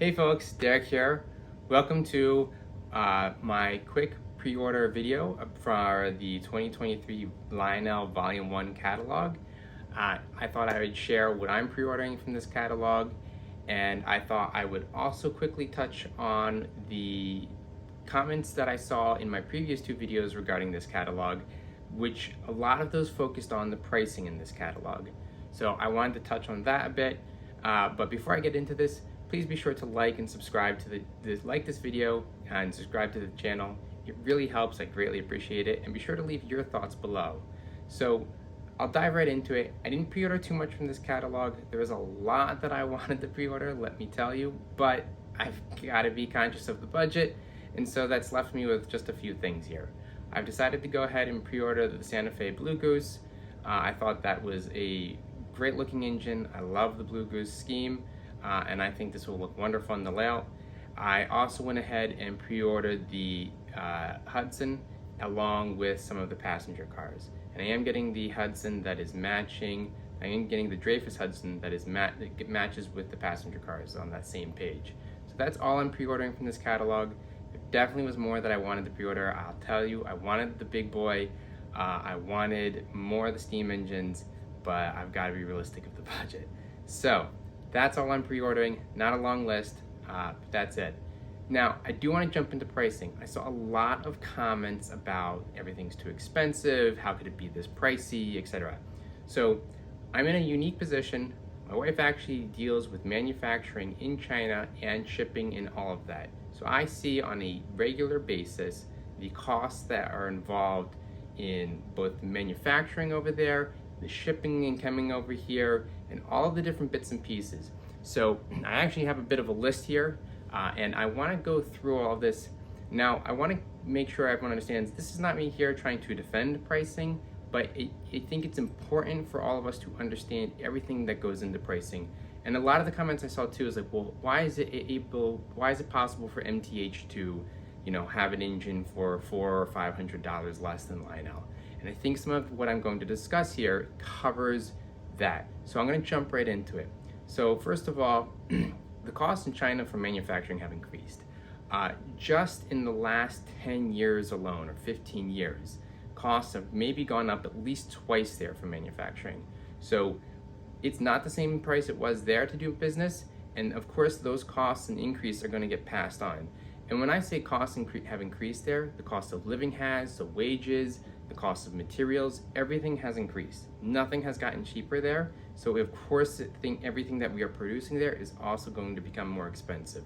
Hey folks, Derek here. Welcome to my quick pre-order video for the 2023 Lionel Volume 1 catalog. I thought I would share what I'm pre-ordering from this catalog, and I thought I would also quickly touch on the comments that I saw in my previous two videos regarding this catalog, which a lot of those focused on the pricing in this catalog. So I wanted to touch on that a bit, but before I get into this, please be sure to like and subscribe to like this video and subscribe to the channel. It really helps, I greatly appreciate it, and be sure to leave your thoughts below. So I'll dive right into it. I didn't pre-order too much from this catalog. There was a lot that I wanted to pre-order, let me tell you, but I've got to be conscious of the budget, and so that's left me with just a few things here. I've decided to go ahead and pre-order the Santa Fe Blue Goose. I thought that was a great looking engine. I love the Blue Goose scheme. And I think this will look wonderful in the layout. I also went ahead and pre-ordered the Hudson along with some of the passenger cars. And I am getting the Hudson that is matching, I am getting the Dreyfuss Hudson that matches with the passenger cars on that same page. So that's all I'm pre-ordering from this catalog. There definitely was more that I wanted to pre-order. I'll tell you, I wanted the big boy. I wanted more of the steam engines, but I've got to be realistic of the budget. So that's all I'm pre-ordering, not a long list, but that's it. Now, I do want to jump into pricing. I saw a lot of comments about everything's too expensive, how could it be this pricey, etc. So I'm in a unique position. My wife actually deals with manufacturing in China and shipping and all of that. So I see on a regular basis the costs that are involved in both the manufacturing over there, the shipping and coming over here, and all of the different bits and pieces. So I actually have a bit of a list here, and I want to go through all of this. Now, I want to make sure everyone understands this is not me here trying to defend pricing, but I think it's important for all of us to understand everything that goes into pricing. And a lot of the comments I saw too is like, well, why is it possible for MTH to, have an engine for $400 or $500 less than Lionel? And I think some of what I'm going to discuss here covers that. So I'm going to jump right into it. So first of all, the costs in China for manufacturing have increased. Just in the last 10 years alone, or 15 years, costs have maybe gone up at least twice there for manufacturing. So it's not the same price it was there to do business, and of course those costs and increase are going to get passed on. And when I say costs have increased there, the cost of living has, the wages, the cost of materials, everything has increased. Nothing has gotten cheaper there. So of course, everything that we are producing there is also going to become more expensive.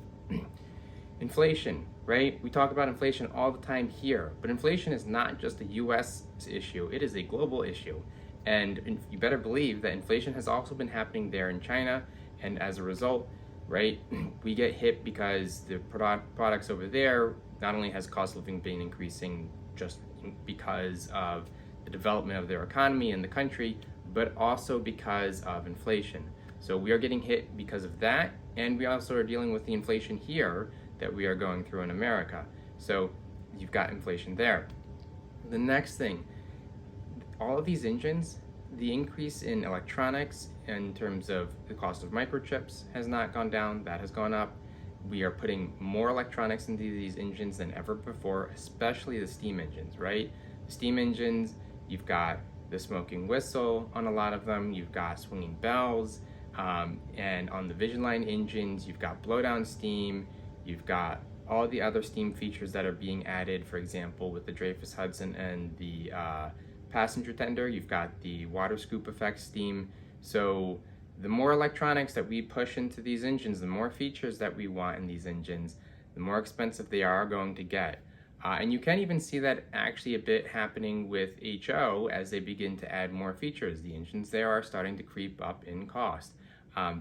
Inflation, right? We talk about inflation all the time here, but inflation is not just a US issue, it is a global issue. And you better believe that inflation has also been happening there in China, and as a result, right, we get hit because the products over there, not only has cost of living been increasing just because of the development of their economy and the country, but also because of inflation. So we are getting hit because of that, and we also are dealing with the inflation here that we are going through in America. So you've got inflation there. The next thing, all of these engines, the increase in electronics in terms of the cost of microchips has not gone down, that has gone up. We are putting more electronics into these engines than ever before, especially the steam engines, right? The steam engines, you've got the smoking whistle on a lot of them, you've got swinging bells, and on the Vision Line engines, you've got blowdown steam, you've got all the other steam features that are being added. For example, with the Dreyfuss Hudson and the passenger tender, you've got the water scoop effect steam. So the more electronics that we push into these engines, the more features that we want in these engines, the more expensive they are going to get. And you can even see that actually a bit happening with HO as they begin to add more features. The engines there are starting to creep up in cost.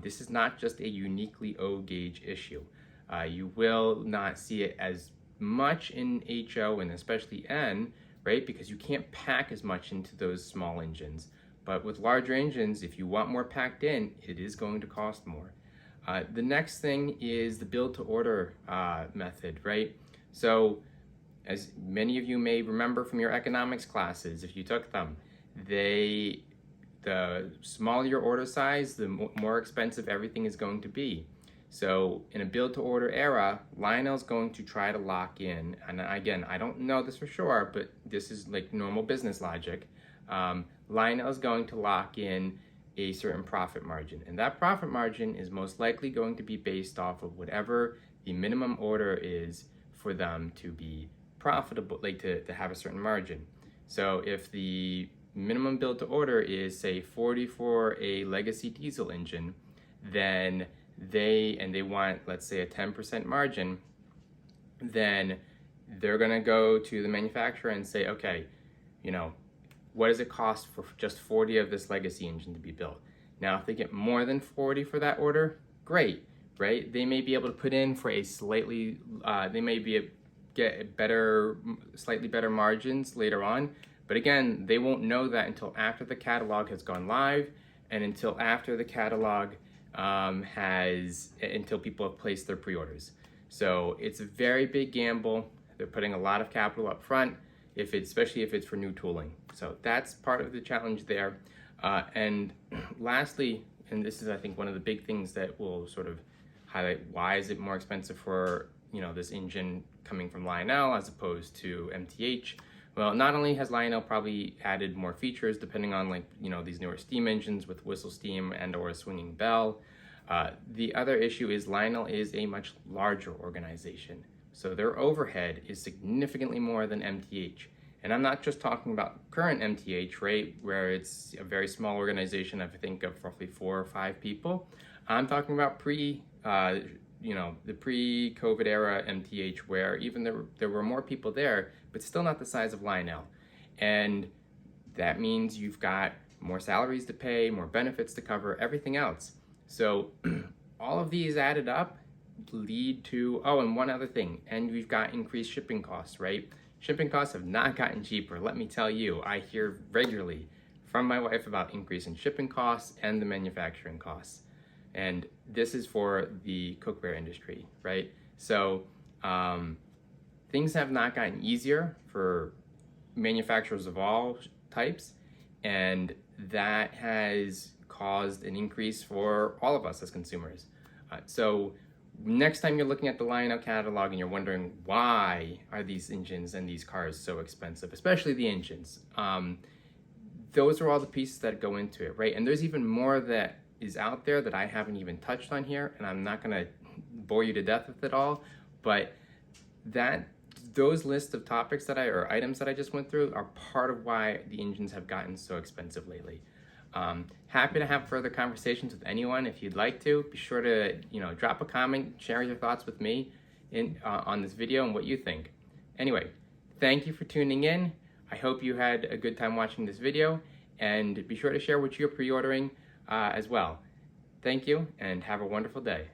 This is not just a uniquely O gauge issue. You will not see it as much in HO and especially N, right? Because you can't pack as much into those small engines. But with larger engines, if you want more packed in, it is going to cost more. The next thing is the build to order method, right? So as many of you may remember from your economics classes, if you took them, the smaller your order size, the more expensive everything is going to be. So in a build to order era, Lionel's going to try to lock in, and again, I don't know this for sure, but this is like normal business logic. Lionel's going to lock in a certain profit margin, and that profit margin is most likely going to be based off of whatever the minimum order is for them to be profitable, like to have a certain margin. So if the minimum build to order is say 40 for a legacy diesel engine, then they want, let's say, a 10% margin, then they're gonna go to the manufacturer and say, okay, you know, what does it cost for just 40 of this legacy engine to be built? Now, if they get more than 40 for that order, great, right? They may be able to put in for a slightly, get better, slightly better margins later on. But again, they won't know that until after the catalog has gone live and until after the catalog until people have placed their pre-orders. So it's a very big gamble. They're putting a lot of capital up front, especially if it's for new tooling. So that's part of the challenge there. And lastly, and this is I think one of the big things that will sort of highlight why is it more expensive for this engine coming from Lionel as opposed to MTH. Well, not only has Lionel probably added more features depending on these newer steam engines with whistle steam and or a swinging bell. The other issue is Lionel is a much larger organization. So their overhead is significantly more than MTH. And I'm not just talking about current MTH, right, where it's a very small organization, I think of roughly 4 or 5 people. I'm talking about the pre-COVID era MTH, where even there were more people there, but still not the size of Lionel. And that means you've got more salaries to pay, more benefits to cover, everything else. So all of these added up lead to, oh, and one other thing, and we've got increased shipping costs, right? Shipping costs have not gotten cheaper. Let me tell you, I hear regularly from my wife about increase in shipping costs and the manufacturing costs. And this is for the cookware industry, right? So things have not gotten easier for manufacturers of all types, and that has caused an increase for all of us as consumers. So next time you're looking at the Lionel catalog and you're wondering why are these engines and these cars so expensive, especially the engines, those are all the pieces that go into it, right? And there's even more that is out there that I haven't even touched on here, and I'm not gonna bore you to death with it all, but those lists of topics or items that I just went through are part of why the engines have gotten so expensive lately. Happy to have further conversations with anyone. If you'd like to, be sure to drop a comment, share your thoughts with me on this video and what you think. Anyway, thank you for tuning in. I hope you had a good time watching this video, and be sure to share what you're pre-ordering as well. Thank you, and have a wonderful day.